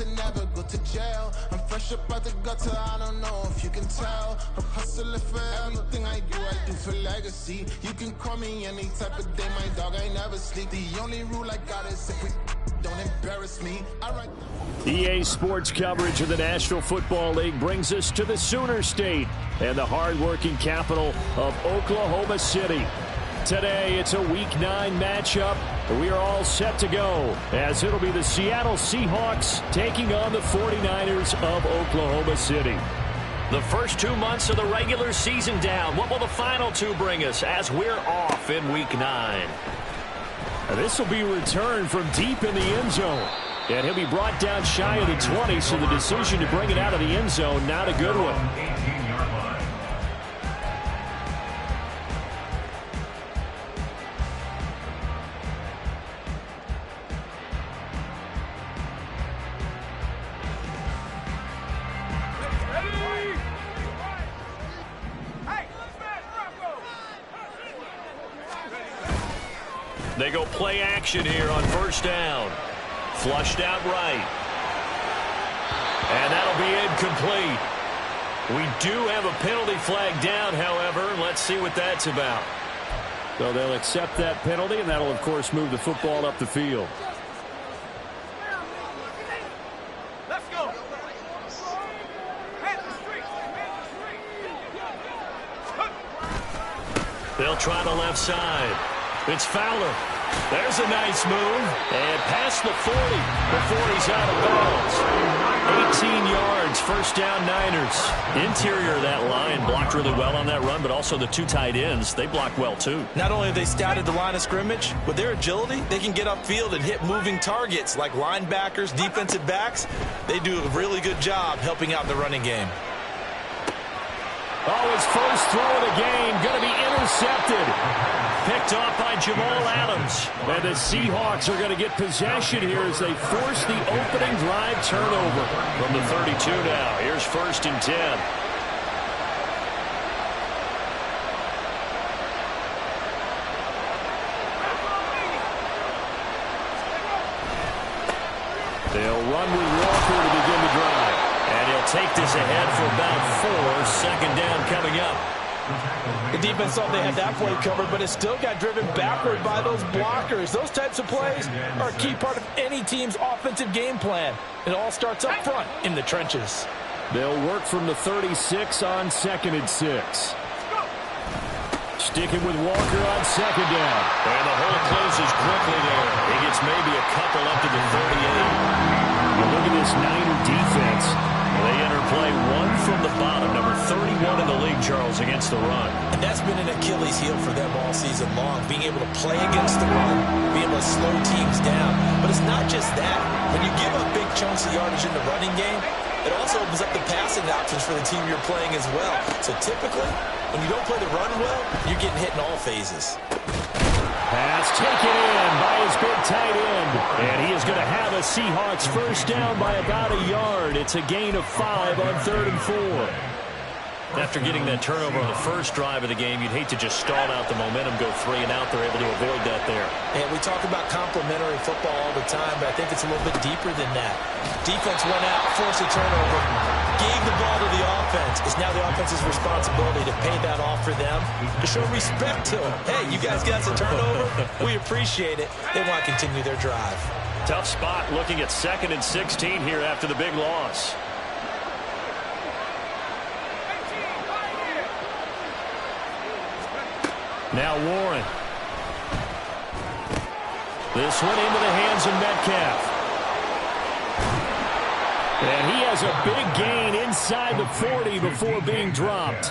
to never go to jail. I'm fresh up out the gutter, I don't know if you can tell. I'm hustling for everything I do for legacy. You can call me any type of day, my dog, I never sleep. The only rule I got is if we don't embarrass me. EA Sports coverage of the National Football League brings us to the Sooner State and the hard-working capital of Oklahoma City. Today, it's a Week 9 matchup. We are all set to go, as it'll be the Seattle Seahawks taking on the 49ers of Oklahoma City. The first 2 months of the regular season down. What will the final 2 bring us as we're off in Week 9? This will be returned from deep in the end zone. And he'll be brought down shy of the 20, so the decision to bring it out of the end zone, not a good one. They go play action here on first down. Flushed out right. And that'll be incomplete. We do have a penalty flag down, however. Let's see what that's about. So they'll accept that penalty, and that'll, of course, move the football up the field. Let's go. They'll try the left side. It's Fowler. There's a nice move. And past the 40 before he's out of bounds. 18 yards, first down Niners. Interior of that line blocked really well on that run, but also the 2 tight ends, they block well too. Not only have they scouted the line of scrimmage, with their agility, they can get upfield and hit moving targets like linebackers, defensive backs. They do a really good job helping out in the running game. Oh, his first throw of the game going to be intercepted. Picked off by Jamal Adams. And the Seahawks are going to get possession here as they force the opening drive turnover. From the 32 now. Here's first and 10. They'll run with Walker to begin the drive. And he'll take this ahead for about 4. Second down coming up. The defense thought they had that play covered, but it still got driven backward by those blockers. Those types of plays are a key part of any team's offensive game plan. It all starts up front in the trenches. They'll work from the 36 on 2nd and 6. Sticking with Walker on 2nd down. And the hole closes quickly there. He gets maybe a couple up to the 38. Well, look at this Niner defense. They enter play 1 from the bottom, number 31 in the league, Charles, against the run. And that's been an Achilles heel for them all season long, being able to play against the run, being able to slow teams down. But it's not just that. When you give up big chunks of yardage in the running game, it also opens up the passing options for the team you're playing as well. So typically, when you don't play the run well, you're getting hit in all phases. Pass taken in by his big tight end. And he is going to have a Seahawks first down by about a yard. It's a gain of 5 on 3rd and 4. After getting that turnover on the first drive of the game, you'd hate to just stall out the momentum, go 3 and out. They're able to avoid that there. And we talk about complementary football all the time, but I think it's a little bit deeper than that. Defense went out, forced a turnover, gave the ball to the offense. It's now the offense's responsibility to pay that off for them, to show respect to them. Hey, you guys got some turnover? We appreciate it. They want to continue their drive. Tough spot looking at 2nd and 16 here after the big loss. Now Warren. This one into the hands of Metcalf. And he has a big gain inside the 40 before being dropped.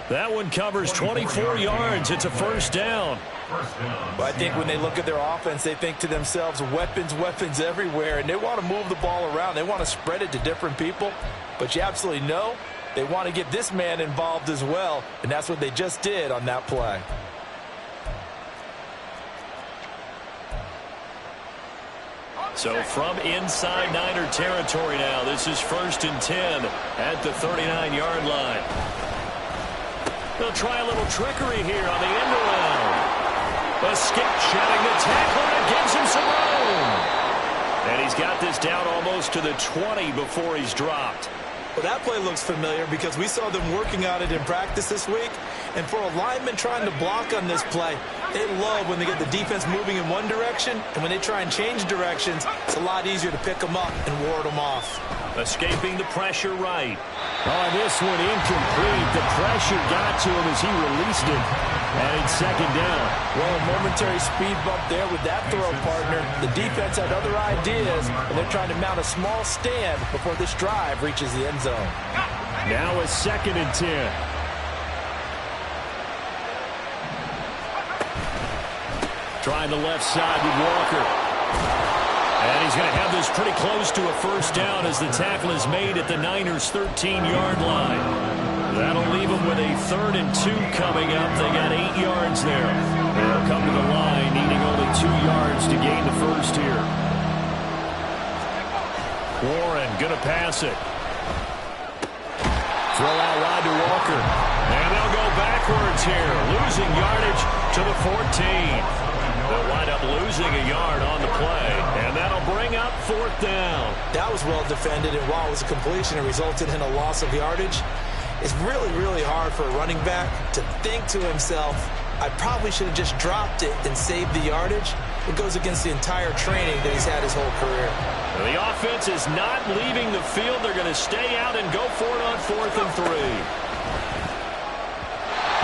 That one covers 24 yards. It's a first down. Well, I think when they look at their offense, they think to themselves, weapons, weapons everywhere, and they want to move the ball around. They want to spread it to different people. But you absolutely know they want to get this man involved as well, and that's what they just did on that play. So from inside Niner territory now, this is first and 10 at the 39-yard line. They'll try a little trickery here on the end around. A skip shedding the tackler and gives him some room. And he's got this down almost to the 20 before he's dropped. Well, that play looks familiar because we saw them working on it in practice this week. And for a lineman trying to block on this play, they love when they get the defense moving in one direction. And when they try and change directions, it's a lot easier to pick them up and ward them off. Escaping the pressure right. Oh, this one incomplete. The pressure got to him as he released it. And it's second down. Well, a momentary speed bump there with that throw, partner. The defense had other ideas, and they're trying to mount a small stand before this drive reaches the end zone. Now a 2nd and 10. Trying the left side with Walker. And he's going to have this pretty close to a first down as the tackle is made at the Niners' 13-yard line. That'll leave them with a 3rd and 2 coming up. They got 8 yards there. They'll come to the line, needing only 2 yards to gain the first here. Warren going to pass it. Throw out wide to Walker. And they'll go backwards here, losing yardage to the 14. They'll wind up losing a yard on the play, and that'll bring up 4th down. That was well defended, and while it was a completion, it resulted in a loss of yardage. It's really, really hard for a running back to think to himself, I probably should have just dropped it and saved the yardage. It goes against the entire training that he's had his whole career. The offense is not leaving the field. They're going to stay out and go for it on 4th and 3.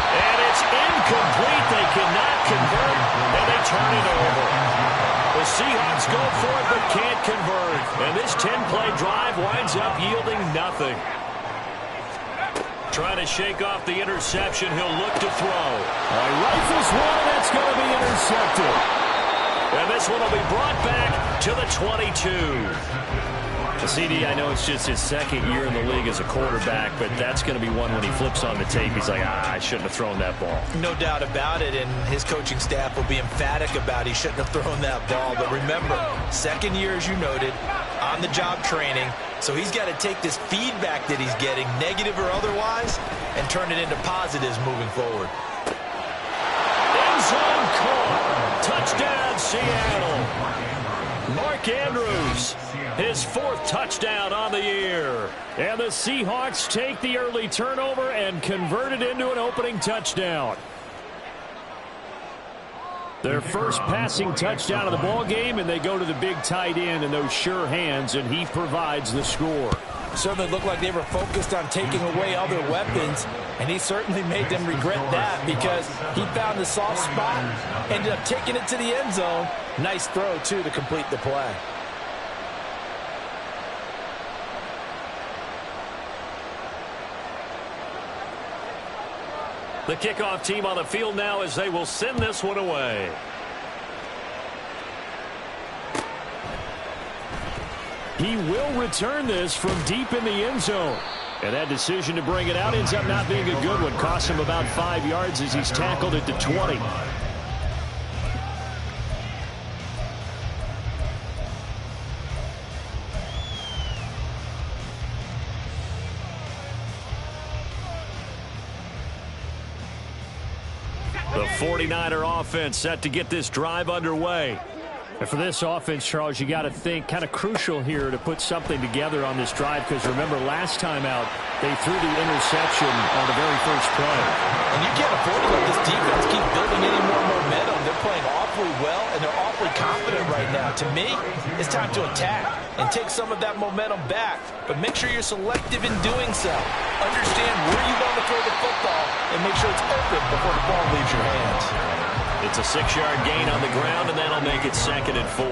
And it's incomplete. They cannot convert, and they turn it over. The Seahawks go for it but can't convert. And this 10-play drive winds up yielding nothing. Trying to shake off the interception. He'll look to throw. Rifles one. That's going to be intercepted. And this one will be brought back to the 22. CD, I know it's just his 2nd year in the league as a quarterback, but that's going to be one when he flips on the tape. He's like, I shouldn't have thrown that ball. No doubt about it, and his coaching staff will be emphatic about he shouldn't have thrown that ball. But remember, 2nd year, as you noted, on-the-job training, so he's got to take this feedback that he's getting, negative or otherwise, and turn it into positives moving forward. End zone caught. Touchdown, Seattle. Mark Andrews, his 4th touchdown on the year. And the Seahawks take the early turnover and convert it into an opening touchdown. Their first passing touchdown of the ball game, and they go to the big tight end in those sure hands, and he provides the score. Certainly looked like they were focused on taking away other weapons, and he certainly made them regret that because he found the soft spot, ended up taking it to the end zone. Nice throw, too, to complete the play. The kickoff team on the field now as they will send this one away. He will return this from deep in the end zone. And that decision to bring it out ends up not being a good one. Cost him about 5 yards as he's tackled at the 20. The 49er offense set to get this drive underway. And for this offense, Charles, you got to think kind of crucial here to put something together on this drive because remember last time out they threw the interception on the very first play. And you can't afford to let this defense keep building any more momentum. They're playing awfully well and they're awfully confident right now. To me, it's time to attack and take some of that momentum back. But make sure you're selective in doing so. Understand where you want to throw the football and make sure it's open before the ball leaves your hands. It's a 6-yard gain on the ground, and that'll make it 2nd and 4.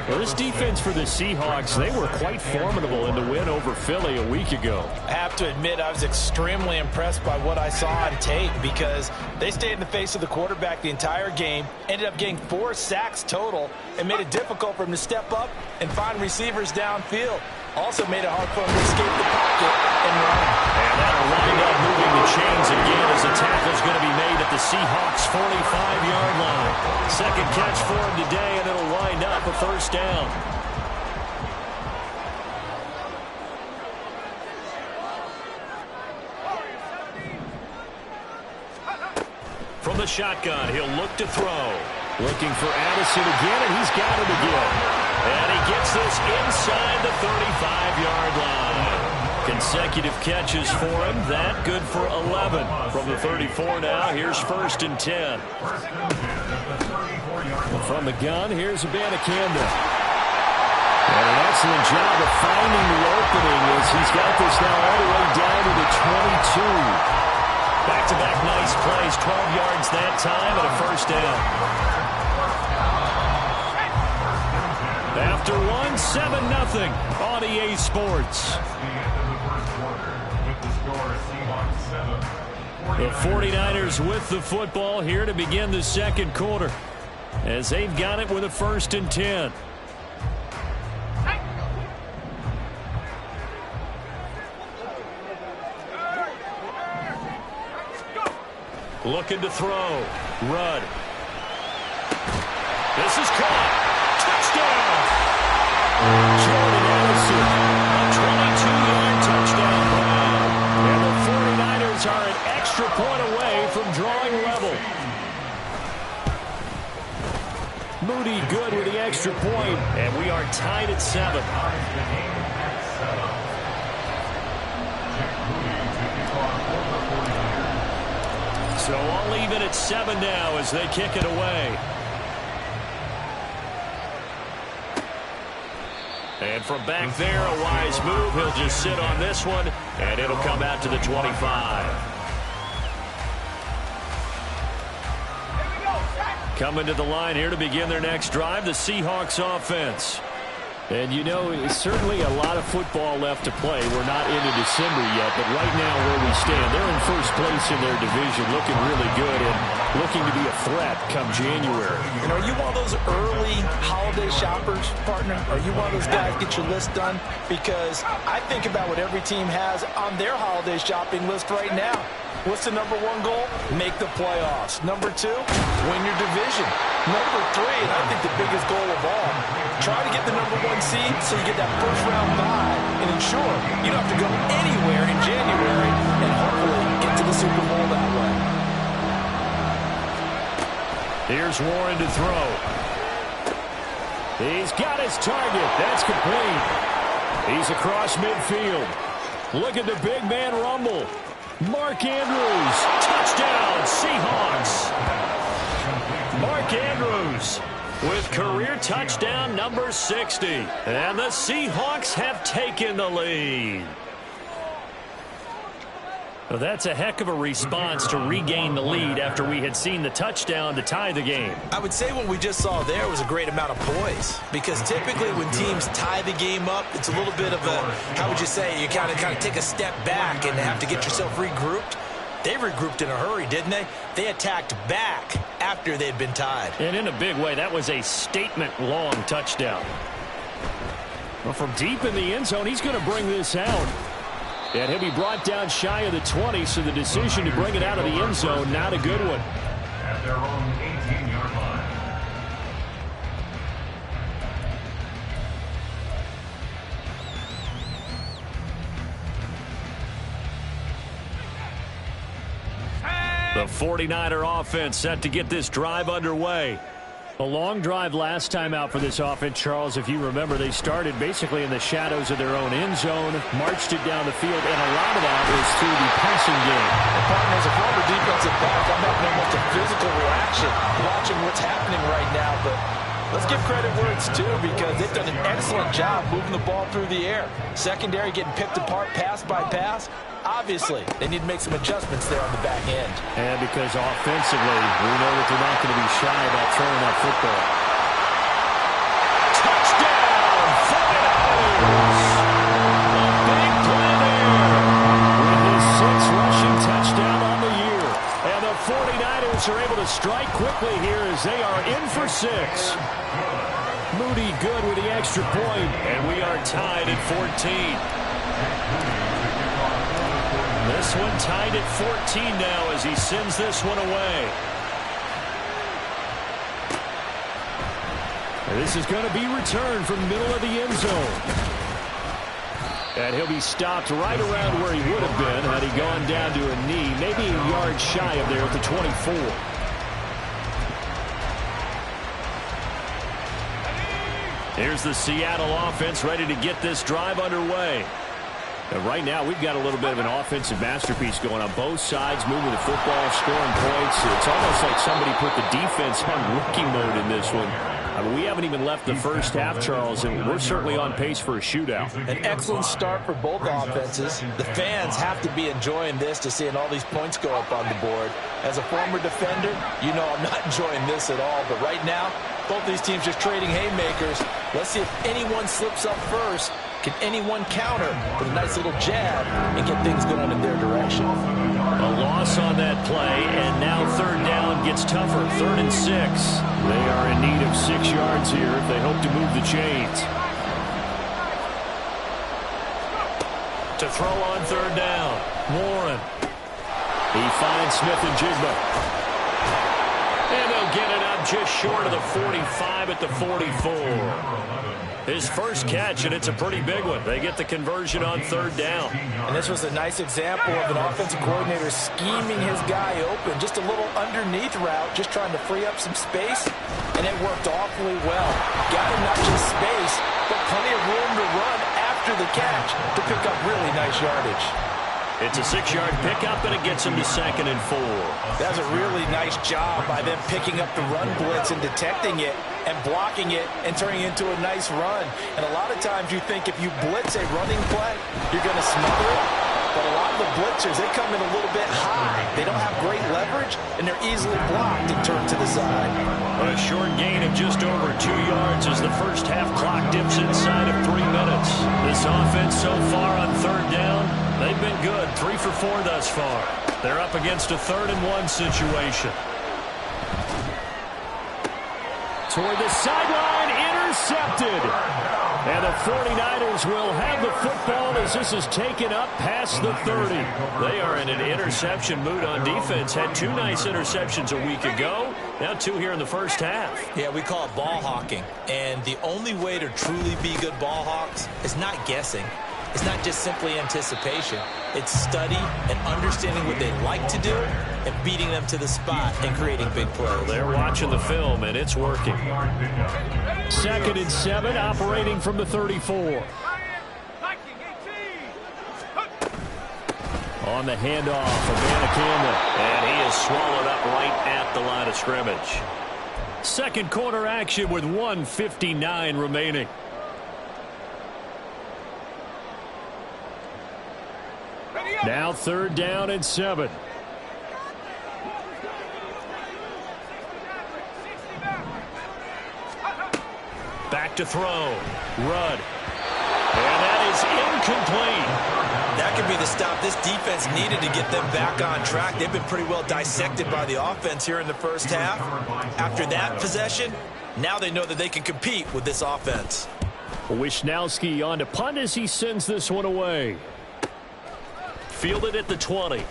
Well, this defense for the Seahawks, they were quite formidable in the win over Philly a week ago. I have to admit, I was extremely impressed by what I saw on tape because they stayed in the face of the quarterback the entire game, ended up getting 4 sacks total, and made it difficult for him to step up and find receivers downfield. Also made it hard for him to escape the pocket and run. And that'll wind up moving the chains again as the tackle's going to be made at the Seahawks' 45-yard line. Second catch for him today, and it'll wind up a first down. From the shotgun, he'll look to throw. Looking for Addison again, and he's got it again. And he gets this inside the 35-yard line. Consecutive catches for him. That good for 11. From the 34 now, here's 1st and 10. From the gun, here's Abanikanda. And an excellent job of finding the opening as he's got this now all the way down to the 22. Back-to-back nice plays, 12 yards that time and a 1st down. After one, 7-0 on EA Sports. The 49ers with the football here to begin the 2nd quarter as they've got it with a 1st and 10. Looking to throw. Rudd. This is caught. Touchdown. Jordan Addison. A 22-yard touchdown run. And the 49ers are an extra point away from drawing level. Moody good with the extra point, and we are tied at 7. So all even at 7 now as they kick it away. And from back there, a wise move. He'll just sit on this one, and it'll come out to the 25. Coming to the line here to begin their next drive, the Seahawks offense. And, you know, certainly a lot of football left to play. We're not into December yet, but right now where we stand, they're in first place in their division, looking really good and looking to be a threat come January. You know, are you one of those early holiday shoppers, partner? Are you one of those guys get your list done? Because I think about what every team has on their holiday shopping list right now. What's the number 1 goal? Make the playoffs. Number 2, win your division. Number 3, and I think the biggest goal of all, try to get the number 1 seed so you get that first-round bye and ensure you don't have to go anywhere in January and hopefully get to the Super Bowl that way. Here's Warren to throw. He's got his target. That's complete. He's across midfield. Look at the big man rumble. Mark Andrews, touchdown, Seahawks. Mark Andrews with career touchdown number 60. And the Seahawks have taken the lead. Well, that's a heck of a response to regain the lead after we had seen the touchdown to tie the game. I would say what we just saw there was a great amount of poise, because typically when teams tie the game up, it's a little bit of a, how would you say, you kind of take a step back and have to get yourself regrouped. They regrouped in a hurry, didn't they? They attacked back after they'd been tied. And in a big way, that was a statement-long touchdown. Well, from deep in the end zone, he's going to bring this out. And he'll be brought down shy of the 20, so the decision to bring it out of the end zone, not a good one. At their own 18-yard line. The 49er offense set to get this drive underway. A long drive last time out for this offense, Charles. If you remember, they started basically in the shadows of their own end zone, marched it down the field, and a lot of that was through the passing game. And partner, as a former defensive back, I'm having almost a physical reaction watching what's happening right now. But let's give credit where it's due, because they've done an excellent job moving the ball through the air. Secondary getting picked apart pass by pass. Obviously, they need to make some adjustments there on the back end. And because offensively, we know that they're not going to be shy about throwing that football. Touchdown, 49ers! A big play there with his 6th rushing touchdown on the year. And the 49ers are able to strike quickly here as they are in for 6. Moody good with the extra point, and we are tied at 14. This one tied at 14 now as he sends this one away. This is going to be returned from the middle of the end zone. And he'll be stopped right around where he would have been had he gone down to a knee, maybe a yard shy of there at the 24. Here's the Seattle offense ready to get this drive underway. And right now, we've got a little bit of an offensive masterpiece going on both sides, moving the football, scoring points. It's almost like somebody put the defense on rookie mode in this one. I mean, we haven't even left the first half, Charles, and we're certainly on pace for a shootout. An excellent start for both offenses. The fans have to be enjoying this to seeing all these points go up on the board. As a former defender, you know I'm not enjoying this at all. But right now, both these teams just trading haymakers. Let's see if anyone slips up first. Can anyone counter with a nice little jab and get things going in their direction? A loss on that play, and now third down gets tougher. 3rd and 6. They are in need of 6 yards here if they hope to move the chains. To throw on third down, Warren. He finds Smith and Jigba. And they'll get it up just short of the 45 at the 44. His first catch, and it's a pretty big one. They get the conversion on third down. And this was a nice example of an offensive coordinator scheming his guy open. Just a little underneath route, just trying to free up some space, and it worked awfully well. Got him not just space, but plenty of room to run after the catch to pick up really nice yardage. It's a 6-yard pickup, and it gets him to 2nd and 4. That's a really nice job by them picking up the run blitz and detecting it and blocking it and turning it into a nice run. And a lot of times you think if you blitz a running play, you're going to smother it. But a lot of the blitzers, they come in a little bit high. They don't have great leverage, and they're easily blocked and turned to the side. A short gain of just over 2 yards as the first half clock dips inside of 3 minutes. This offense so far on third down, they've been good. 3 for 4 thus far. They're up against a 3rd and 1 situation. Toward the sideline, intercepted. And the 49ers will have the football as this is taken up past the 30. They are in an interception mood on defense. Had 2 nice interceptions a week ago. Now 2 here in the first half. Yeah, we call it ball hawking. And the only way to truly be good ball hawks is not guessing. It's not just simply anticipation. It's study and understanding what they like to do and beating them to the spot and creating big plays. They're watching the film, and it's working. 2nd and 7, operating from the 34. On the handoff of Campbell. And he is swallowed up right at the line of scrimmage. Second quarter action with 1:59 remaining. Now 3rd down and 7. Back to throw. Rudd. And that is incomplete. That could be the stop this defense needed to get them back on track. They've been pretty well dissected by the offense here in the first half. After that possession, now they know that they can compete with this offense. Wisnowski on to punt as he sends this one away. Fielded at the 20.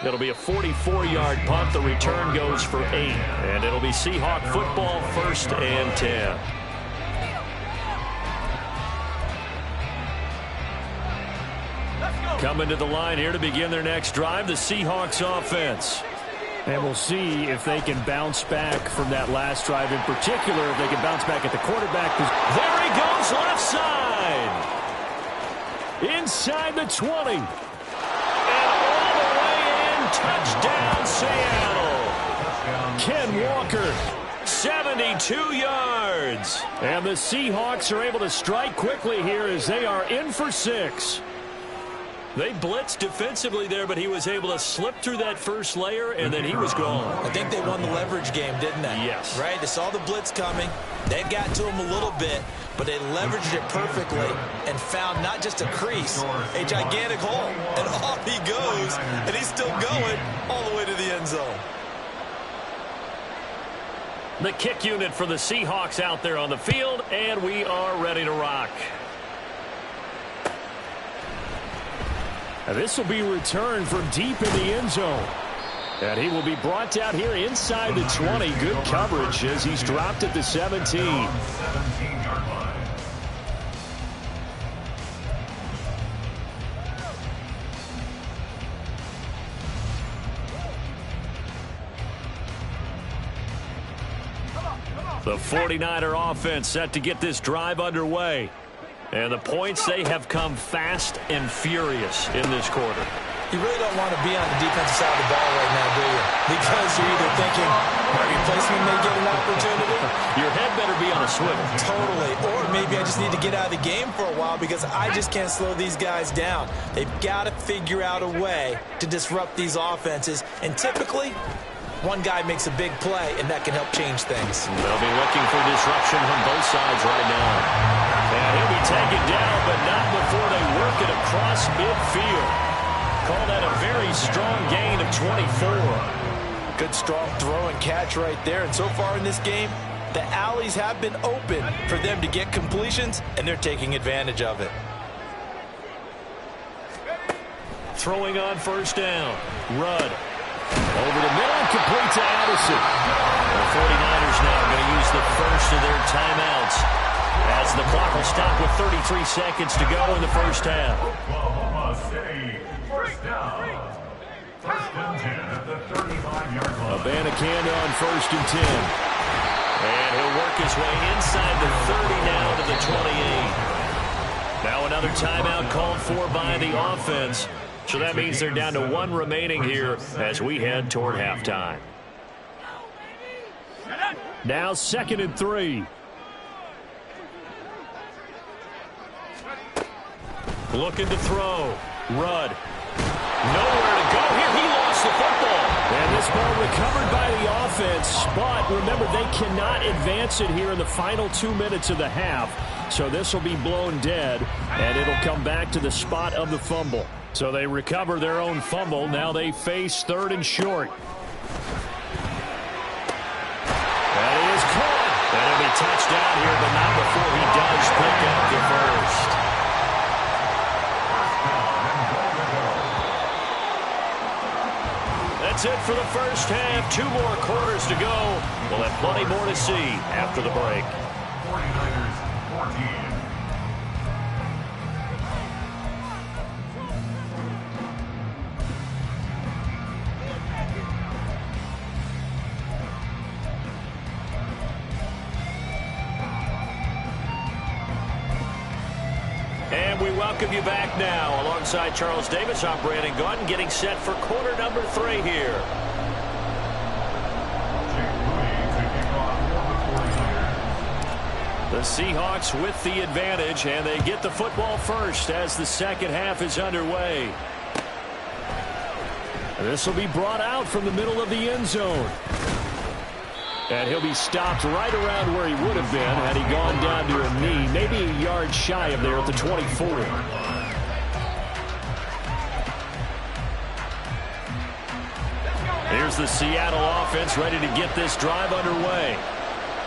It'll be a 44-yard punt. The return goes for 8. And it'll be Seahawk football, 1st and 10. Coming to the line here to begin their next drive, the Seahawks offense. And we'll see if they can bounce back from that last drive. In particular, if they can bounce back at the quarterback. There he goes, left side. Inside the 20. And all the way in, touchdown Seattle. Ken Walker, 72 yards. And the Seahawks are able to strike quickly here as they are in for 6. They blitzed defensively there, but he was able to slip through that first layer, and then he was gone. I think they won the leverage game, didn't they? Yes. Right? They saw the blitz coming. They got to him a little bit, but they leveraged it perfectly and found not just a crease, a gigantic hole. And off he goes, and he's still going all the way to the end zone. The kick unit for the Seahawks out there on the field, and we are ready to rock. And this will be returned from deep in the end zone. And he will be brought down here inside the 20. Good coverage as he's dropped at the 17. The 49er offense set to get this drive underway. And the points, they have come fast and furious in this quarter. You really don't want to be on the defensive side of the ball right now, do you? Because you're either thinking, my replacement may get an opportunity. Your head better be on a swivel. Totally. Or maybe I just need to get out of the game for a while because I just can't slow these guys down. They've got to figure out a way to disrupt these offenses. And typically, one guy makes a big play, and that can help change things. They'll be looking for disruption from both sides right now. And he'll be taken down, but not before they work it across midfield. Call that a very strong gain of 24. Good strong throw and catch right there. And so far in this game, the alleys have been open for them to get completions, and they're taking advantage of it. Throwing on first down. Rudd. Over the middle, complete to Addison. The 49ers now going to use the first of their timeouts as the clock will stop with 33 seconds to go in the first half. Oklahoma City, first down. First and 10 at the 35-yard line. Abanikanda on first and 10. And he'll work his way inside the 30 now to the 28. Now another timeout called for by the offense. So that means they're down to one remaining here as we head toward halftime. Now 2nd and 3. Looking to throw. Rudd. Nowhere to go here. He lost the football. And this ball recovered by the offense. But remember, they cannot advance it here in the final 2 minutes of the half. So this will be blown dead, and it'll come back to the spot of the fumble. So they recover their own fumble. Now they face 3rd and short. That is caught. And it'll be touchdown here, but not before he does pick up the first. That's it for the first half. 2 more quarters to go. We'll have plenty more to see after the break. 49ers 14. And we welcome you back now. Alongside Charles Davis, I'm Brandon Gunn, getting set for quarter number 3 here. The Seahawks with the advantage, and they get the football first as the second half is underway. This will be brought out from the middle of the end zone. And he'll be stopped right around where he would have been had he gone down to a knee, maybe a yard shy of there at the 24. Here's the Seattle offense ready to get this drive underway.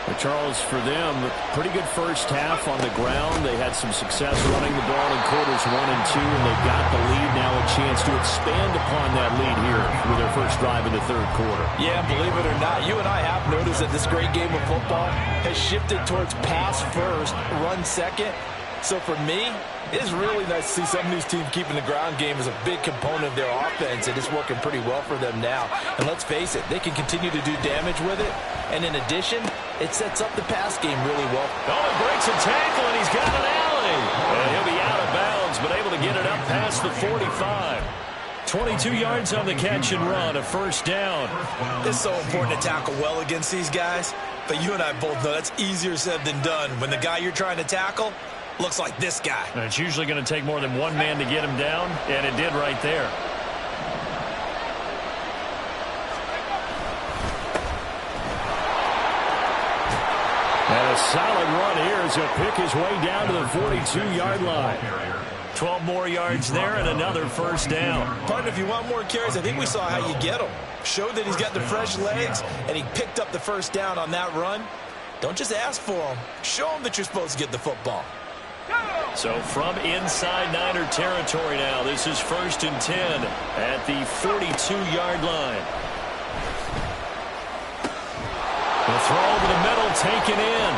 But Charles, for them, pretty good first half on the ground. They had some success running the ball in quarters 1 and 2, and they've got the lead now, a chance to expand upon that lead here with their first drive in the 3rd quarter. Yeah, believe it or not, you and I have noticed that this great game of football has shifted towards pass first, run second. So for me, it is really nice to see some of these teams keeping the ground game as a big component of their offense, and it's working pretty well for them now. And let's face it, they can continue to do damage with it. And in addition, it sets up the pass game really well. Oh, he breaks a tackle, and he's got an alley. And he'll be out of bounds, but able to get it up past the 45. 22 yards on the catch and run, a first down. It's so important to tackle well against these guys, but you and I both know that's easier said than done when the guy you're trying to tackle looks like this guy. And it's usually going to take more than one man to get him down, and it did right there. And a solid run here as he'll pick his way down to the 42-yard line. 12 more yards there and another first down. Partner, if you want more carries, I think we saw how you get them. Showed that he's got the fresh legs, and he picked up the first down on that run. Don't just ask for them. Show them that you're supposed to get the football. So from inside Niner territory now, this is 1st and 10 at the 42-yard line. The throw over the middle taken in.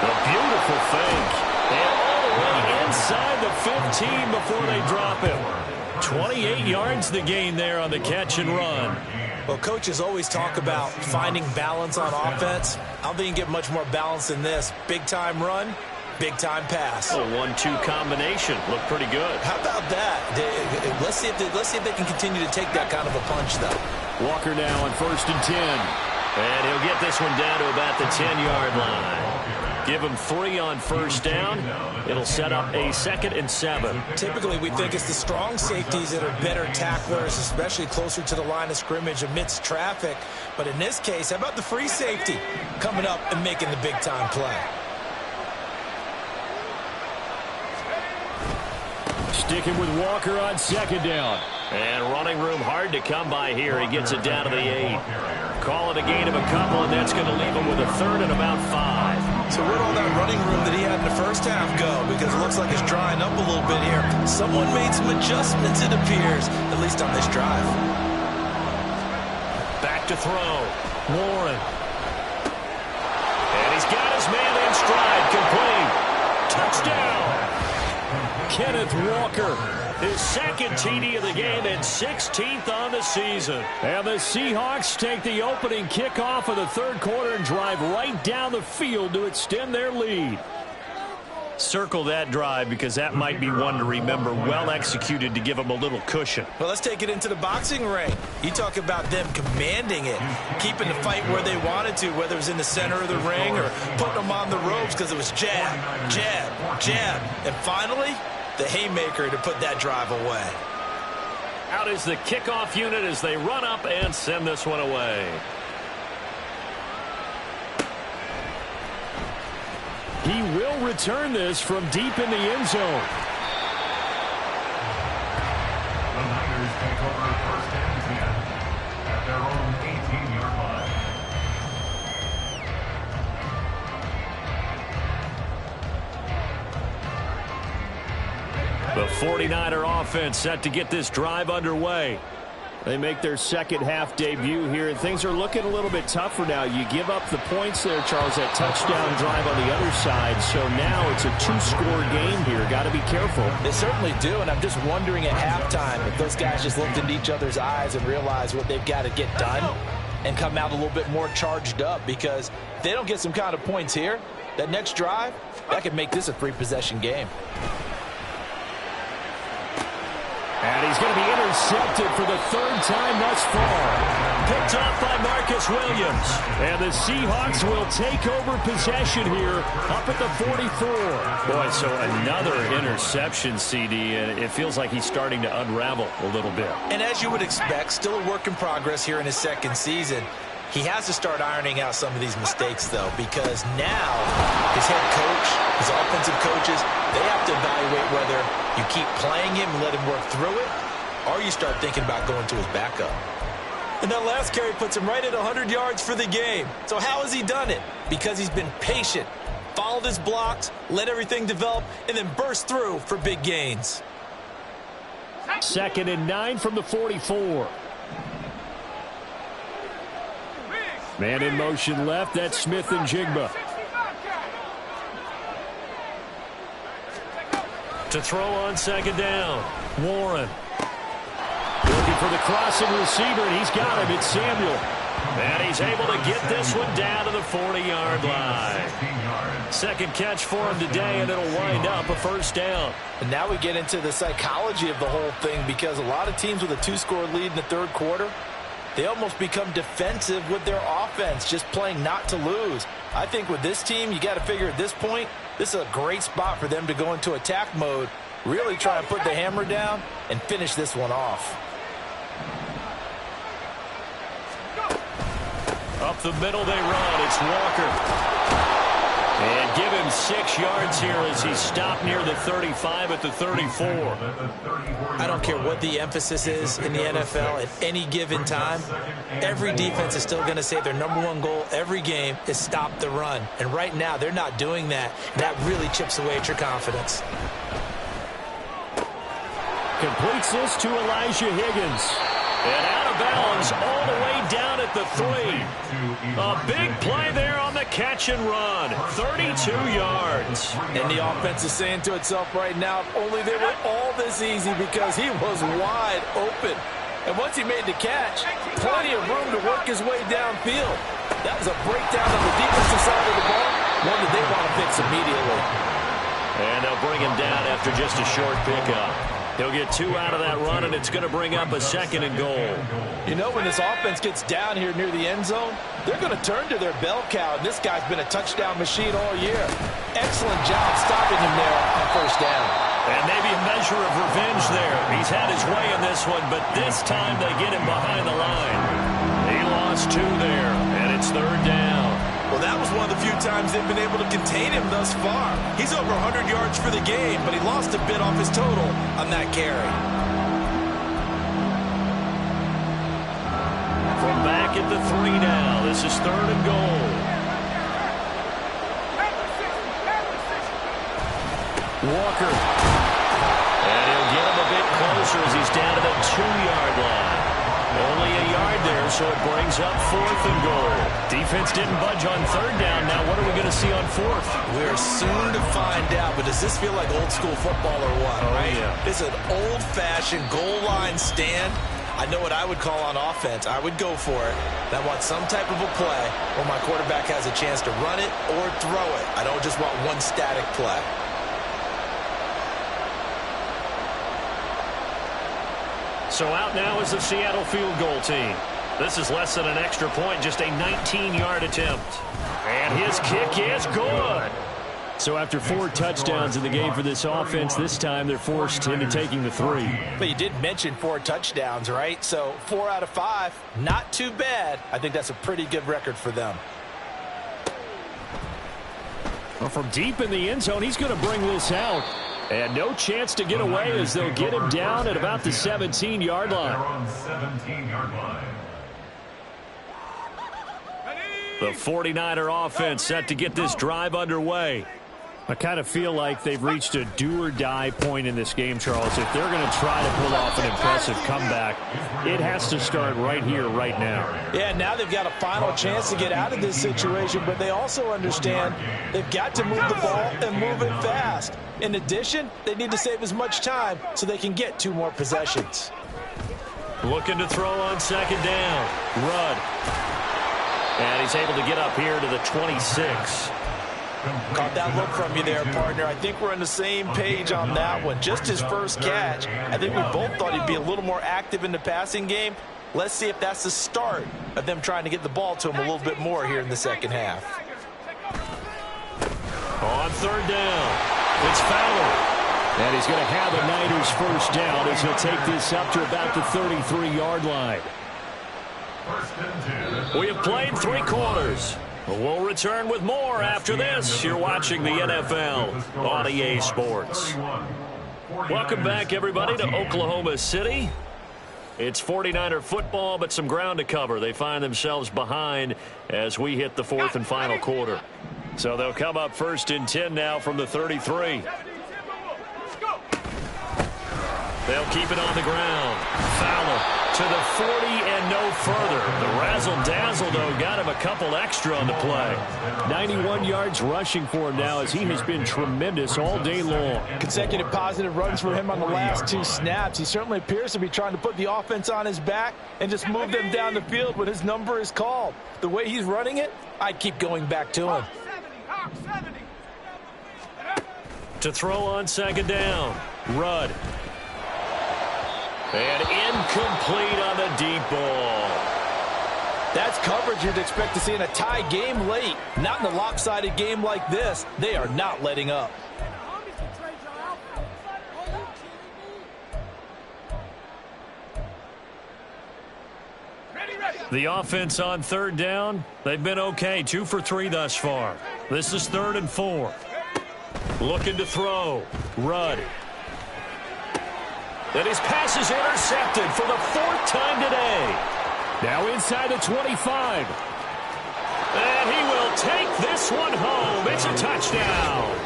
A beautiful fake. And all the way inside the 15 before they drop him. 28 yards the gain there on the catch and run. Well, coaches always talk about finding balance on offense. I don't think you can get much more balance than this. Big-time run, big-time pass. A 1-2 combination. Looked pretty good. How about that? Let's see if they can continue to take that kind of a punch, though. Walker now on 1st and 10. And he'll get this one down to about the 10-yard line. Give him 3 on 1st down. It'll set up a 2nd and 7. Typically, we think it's the strong safeties that are better tacklers, especially closer to the line of scrimmage amidst traffic. But in this case, how about the free safety coming up and making the big-time play? Sticking with Walker on 2nd down. And running room hard to come by here. He gets it down to the 8. Call it a gain of a couple, and that's going to leave him with a 3rd and about 5. So where'd all that running room that he had in the first half go? Because it looks like it's drying up a little bit here. Someone made some adjustments, it appears, at least on this drive. Back to throw. Warren. And he's got his man in stride. Complete. Touchdown. Kenneth Walker. His 2nd TD of the game and 16th on the season. And the Seahawks take the opening kickoff of the 3rd quarter and drive right down the field to extend their lead. Circle that drive because that might be one to remember. Well executed to give them a little cushion. Well, let's take it into the boxing ring. You talk about them commanding it, keeping the fight where they wanted to, whether it was in the center of the ring or putting them on the ropes because it was jab, jab, jab. And finally, the haymaker to put that drive away. Out is the kickoff unit as they run up and send this one away. He will return this from deep in the end zone. The Niners take over 1st and 10 at their own 18-yard line. The 49er offense set to get this drive underway. They make their 2nd half debut here, and things are looking a little bit tougher now. You give up the points there, Charles, that touchdown drive on the other side. So now it's a 2-score game here. Got to be careful. They certainly do, and I'm just wondering at halftime if those guys just looked into each other's eyes and realized what they've got to get done and come out a little bit more charged up, because if they don't get some kind of points here, that next drive, that could make this a 3-possession game. And he's going to be intercepted for the 3rd time thus far. Picked off by Marcus Williams. And the Seahawks will take over possession here up at the 44. Boy, so another interception, CD, and it feels like he's starting to unravel a little bit. And as you would expect, still a work in progress here in his 2nd season. He has to start ironing out some of these mistakes, though, because now his head coach, his offensive coaches, they have to evaluate whether you keep playing him and let him work through it, or you start thinking about going to his backup. And that last carry puts him right at 100 yards for the game. So how has he done it? Because he's been patient, followed his blocks, let everything develop, and then burst through for big gains. 2nd and 9 from the 44. Man in motion left. That's Smith and Jigba. To throw on 2nd down. Warren. Looking for the crossing receiver, and he's got him. It's Samuel. And he's able to get this one down to the 40-yard line. 2nd catch for him today, and it'll wind up a 1st down. And now we get into the psychology of the whole thing, because a lot of teams with a 2-score lead in the 3rd quarter, they almost become defensive with their offense, just playing not to lose. I think with this team, you got to figure at this point, this is a great spot for them to go into attack mode, really try and put the hammer down and finish this one off. Up the middle they run. It's Walker. And give him 6 yards here as he's stopped near the 35 at the 34. I don't care what the emphasis is in the NFL at any given time. Every defense is still going to say their #1 goal every game is stop the run. And right now, they're not doing that. That really chips away at your confidence. Completes this to Elijah Higgins. And out of bounds all the way down at the 3. A big play there on the catch and run. 32 yards. And the offense is saying to itself right now, if only they were all this easy, because he was wide open. And once he made the catch, plenty of room to work his way downfield. That was a breakdown on the defensive side of the ball, one that they want to fix immediately. And they'll bring him down after just a short pickup. He'll get 2 out of that run, and it's going to bring up a 2nd and goal. You know, when this offense gets down here near the end zone, they're going to turn to their bell cow, and this guy's been a touchdown machine all year. Excellent job stopping him there on first down. And maybe a measure of revenge there. He's had his way in this one, but this time they get him behind the line. He lost 2 there, and it's 3rd down. Well, that was one of the few times they've been able to contain him thus far. He's over 100 yards for the game, but he lost a bit off his total on that carry. From back at the 3 now, this is 3rd and goal. Walker. And he'll get him a bit closer as he's down to the 2-yard line. Only a yard there, so it brings up 4th and goal. Defense didn't budge on 3rd down. Now what are we going to see on 4th? We're soon to find out, but does this feel like old school football or what, right? Yeah. It's an old-fashioned goal line stand. I know what I would call on offense. I would go for it. I want some type of a play where my quarterback has a chance to run it or throw it. I don't just want one static play. So out now is the Seattle field goal team. This is less than an extra point, just a 19-yard attempt. And his kick is good. So after 4 touchdowns in the game for this offense, this time they're forced into taking the 3. But you did mention 4 touchdowns, right? So 4 out of 5, not too bad. I think that's a pretty good record for them. Well, from deep in the end zone, he's going to bring this out. And no chance to get away as they'll get him down at about the 17-yard line. The 49er offense set to get this drive underway. I kind of feel like they've reached a do-or-die point in this game, Charles. If they're going to try to pull off an impressive comeback, it has to start right here, right now. Yeah, now they've got a final chance to get out of this situation, but they also understand they've got to move the ball and move it fast. In addition, they need to save as much time so they can get 2 more possessions. Looking to throw on 2nd down. Rudd. And he's able to get up here to the 26. Caught that look from you there, partner. I think we're on the same page on that one. Just his first catch. I think we both thought he'd be a little more active in the passing game. Let's see if that's the start of them trying to get the ball to him a little bit more here in the second half. On 3rd down, it's Fowler. And he's going to have the Niners first down as he'll take this up to about the 33-yard line. We have played 3 quarters. We'll return with more after this. You're watching the NFL on EA Sports. Welcome back, everybody, to Oklahoma City. It's 49er football, but some ground to cover. They find themselves behind as we hit the 4th and final quarter. So they'll come up 1st and 10 now from the 33. They'll keep it on the ground. Fowler to the 40 and no further. The razzle-dazzle, though, got him a couple extra on the play. 91 yards rushing for him now as he has been tremendous all day long. Consecutive positive runs for him on the last 2 snaps. He certainly appears to be trying to put the offense on his back and just move them down the field when his number is called. The way he's running it, I'd keep going back to him. To throw on 2nd down. Rudd. And incomplete on the deep ball. That's coverage you'd expect to see in a tie game late. Not in a lopsided game like this. They are not letting up. The offense on 3rd down, they've been okay. 2 for 3 thus far. This is 3rd and 4. Looking to throw. Rudd. And his pass is intercepted for the 4th time today. Now inside the 25. And he will take this one home. It's a touchdown.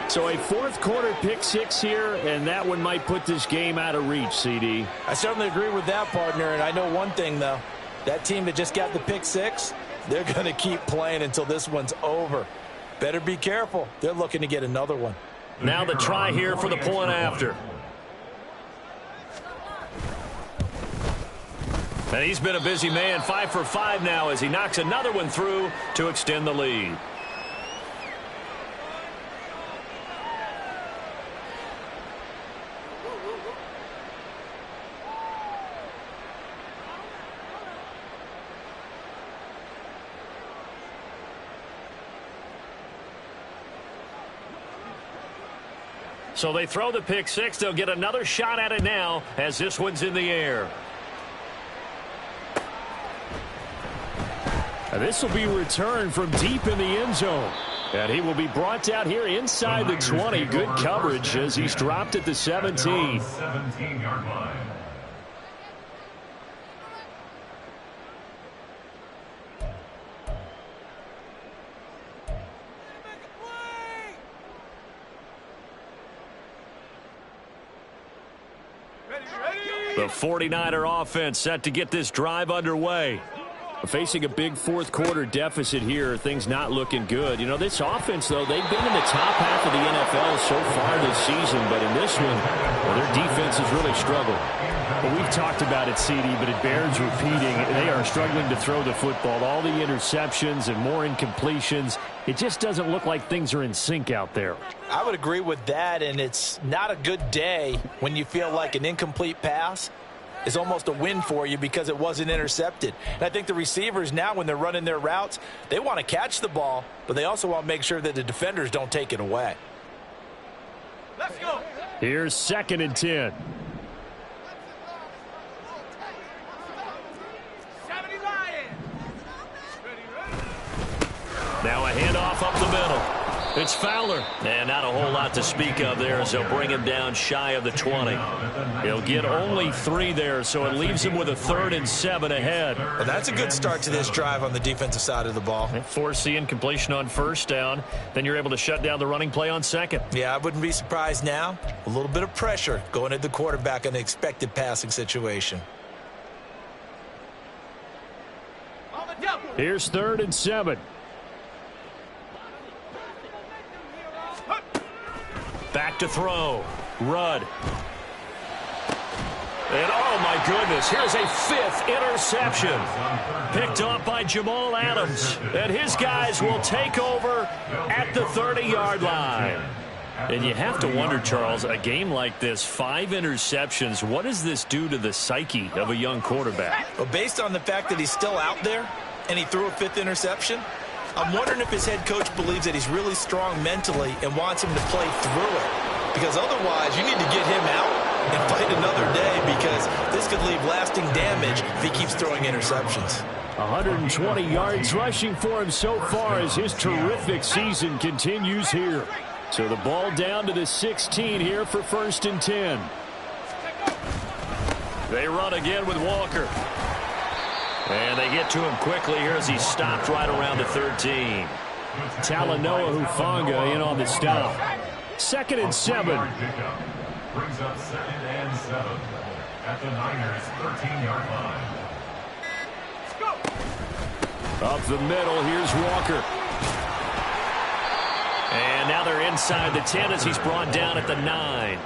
So a 4th quarter pick 6 here, and that one might put this game out of reach, CD. I certainly agree with that, partner, and I know one thing, though. That team that just got the pick 6, they're going to keep playing until this one's over. Better be careful. They're looking to get another one. Now the try here for the point after. And he's been a busy man, 5 for 5 now as he knocks another one through to extend the lead. So they throw the pick six. They'll get another shot at it now as this one's in the air. This will be returned from deep in the end zone. And he will be brought down here inside the 20. Good coverage as he's dropped at the 17. 17-yard line. The 49er offense set to get this drive underway. Facing a big fourth quarter deficit here, things not looking good. You know, this offense, though, they've been in the top half of the NFL so far this season, but in this one, well, their defense has really struggled. Well, we've talked about it, CD, but it bears repeating. They are struggling to throw the football. All the interceptions and more incompletions. It just doesn't look like things are in sync out there. I would agree with that, and it's not a good day when you feel like an incomplete pass is almost a win for you because it wasn't intercepted. And I think the receivers now, when they're running their routes, they want to catch the ball, but they also want to make sure that the defenders don't take it away. Let's go. Here's 2nd and 10. Now a handoff up the middle. It's Fowler. And not a whole lot to speak of there as they'll bring him down shy of the 20. He'll get only 3 there, so it leaves him with a 3rd and 7 ahead. Well, that's a good start to this drive on the defensive side of the ball. Force the incompletion on 1st down. Then you're able to shut down the running play on 2nd. Yeah, I wouldn't be surprised now. A little bit of pressure going at the quarterback in an expected passing situation. Here's 3rd and 7. Back to throw. Rudd. And oh my goodness, here's a 5th interception. Picked off by Jamal Adams. And his guys will take over at the 30-yard line. And you have to wonder, Charles, a game like this, 5 interceptions, what does this do to the psyche of a young quarterback? Well, based on the fact that he's still out there and he threw a 5th interception, I'm wondering if his head coach believes that he's really strong mentally and wants him to play through it. Because otherwise, you need to get him out and fight another day because this could leave lasting damage if he keeps throwing interceptions. 120 yards rushing for him so far as his terrific season continues here. So the ball down to the 16 here for 1st and 10. They run again with Walker. And they get to him quickly here as he stopped right around the 13. Talanoa Hufanga in on the stop. 2nd and 7. Brings up 2nd and 7 at the Niners' 13-yard line. Up the middle, here's Walker. And now they're inside the 10 as he's brought down at the 9.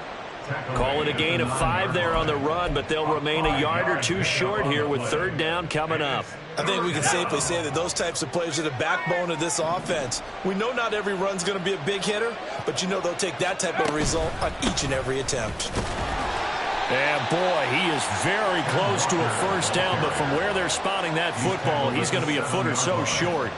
Call it a gain of 5 there on the run, but they'll remain a yard or 2 short here with 3rd down coming up. I think we can safely say that those types of plays are the backbone of this offense. We know not every run's going to be a big hitter, but you know they'll take that type of result on each and every attempt. And boy, he is very close to a 1st down, but from where they're spotting that football, he's going to be a foot or so short.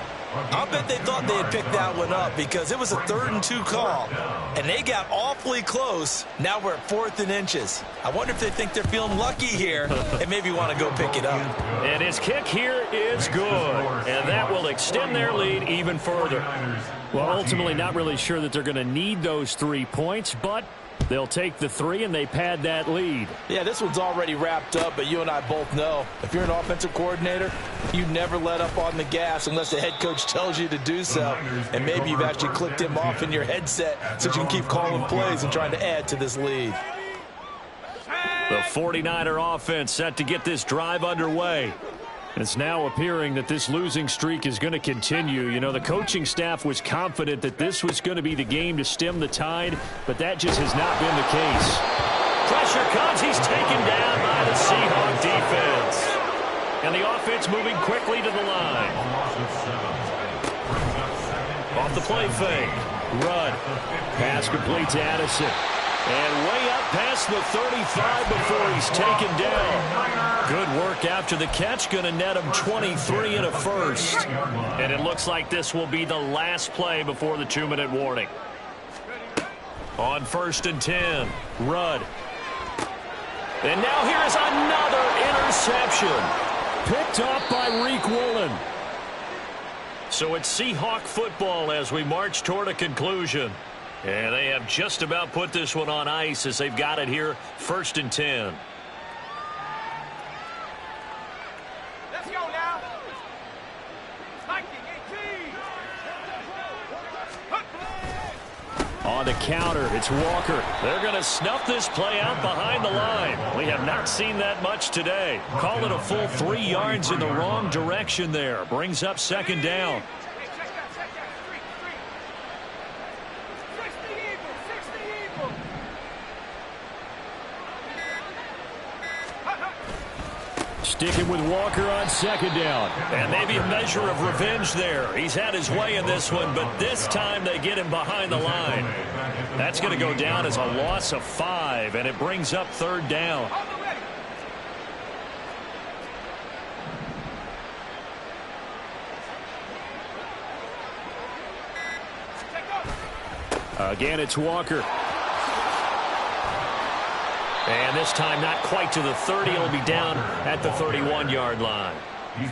I'll bet they thought they had picked that one up because it was a 3rd and 2 call, and they got awfully close. Now we're at 4th and inches. I wonder if they think they're feeling lucky here and maybe want to go pick it up. And his kick here is good, and that will extend their lead even further. Well, ultimately not really sure that they're going to need those 3 points, but they'll take the 3 and they pad that lead. Yeah, this one's already wrapped up, but you and I both know if you're an offensive coordinator, you never let up on the gas unless the head coach tells you to do so. And maybe you've actually clicked him off in your headset so you can keep calling plays and trying to add to this lead. The 49er offense set to get this drive underway. It's now appearing that this losing streak is going to continue. You know, the coaching staff was confident that this was going to be the game to stem the tide, but that just has not been the case. Pressure comes. He's taken down by the Seahawk defense. And the offense moving quickly to the line. Off the play fake. Rudd. Pass complete to Addison. And way up past the 35 before he's taken down. Good work after the catch. Going to net him 23 and a first. And it looks like this will be the last play before the 2-minute warning. On 1st and 10. Rudd. And now here is another interception. Picked off by Reek Woolen. So it's Seahawk football as we march toward a conclusion. And they have just about put this one on ice as they've got it here, 1st and 10. Let's go now. 19, 18. On the counter, it's Walker. They're going to snuff this play out behind the line. We have not seen that much today. Call it a full 3 yards in the wrong direction there. Brings up 2nd down. Sticking with Walker on 2nd down. And maybe a measure of revenge there. He's had his way in this one, but this time they get him behind the line. That's going to go down as a loss of 5, and it brings up 3rd down. Again, it's Walker. And this time not quite to the 30. It'll be down at the 31-yard line.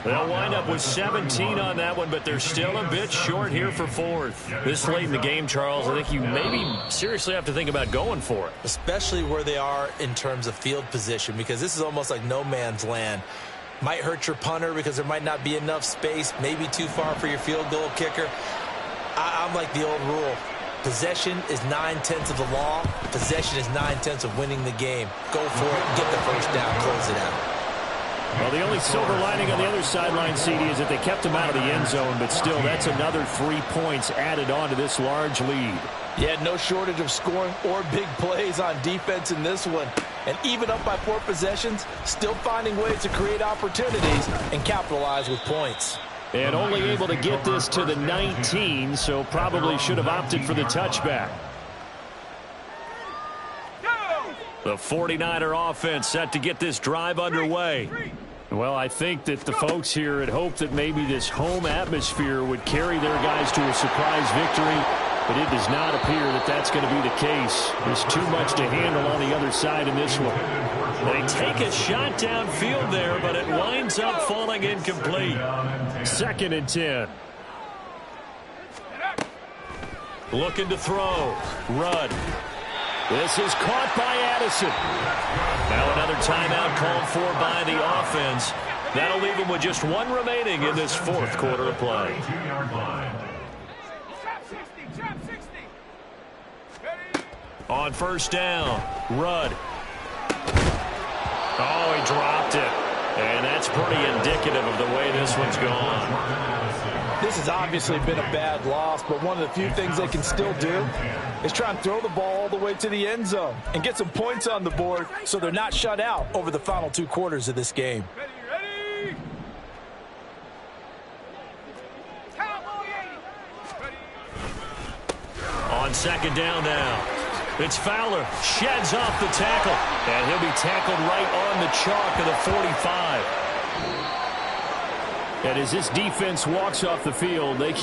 They'll wind up with 17 on that one, but they're still a bit short here for 4th. This late in the game, Charles, I think you maybe seriously have to think about going for it. Especially where they are in terms of field position, because this is almost like no man's land. Might hurt your punter because there might not be enough space, maybe too far for your field goal kicker. I'm like the old rule. Possession is 9/10 of the law. Possession is 9/10 of winning the game. Go for it. Get the first down. Close it out. Well, the only silver lining on the other sideline, CD, is that they kept him out of the end zone, but still, that's another 3 points added on to this large lead. Yeah, no shortage of scoring or big plays on defense in this one. And even up by 4 possessions, still finding ways to create opportunities and capitalize with points. And only able to get this to the 19, so probably should have opted for the touchback. The 49er offense set to get this drive underway. Well, I think that the folks here had hoped that maybe this home atmosphere would carry their guys to a surprise victory, but it does not appear that that's going to be the case. There's too much to handle on the other side in this one. They take a shot downfield there, but it winds up falling incomplete. 2nd and 10. Looking to throw. Rudd. This is caught by Addison. Now another timeout called for by the offense. That'll leave them with just 1 remaining in this 4th quarter of play. On 1st down, Rudd. Oh, he dropped it. And that's pretty indicative of the way this one's gone. This has obviously been a bad loss, but one of the few things they can still do is try and throw the ball all the way to the end zone and get some points on the board so they're not shut out over the final 2 quarters of this game. Ready? On 2nd down now. It's Fowler. Sheds off the tackle. And he'll be tackled right on the chalk of the 45. And as this defense walks off the field, they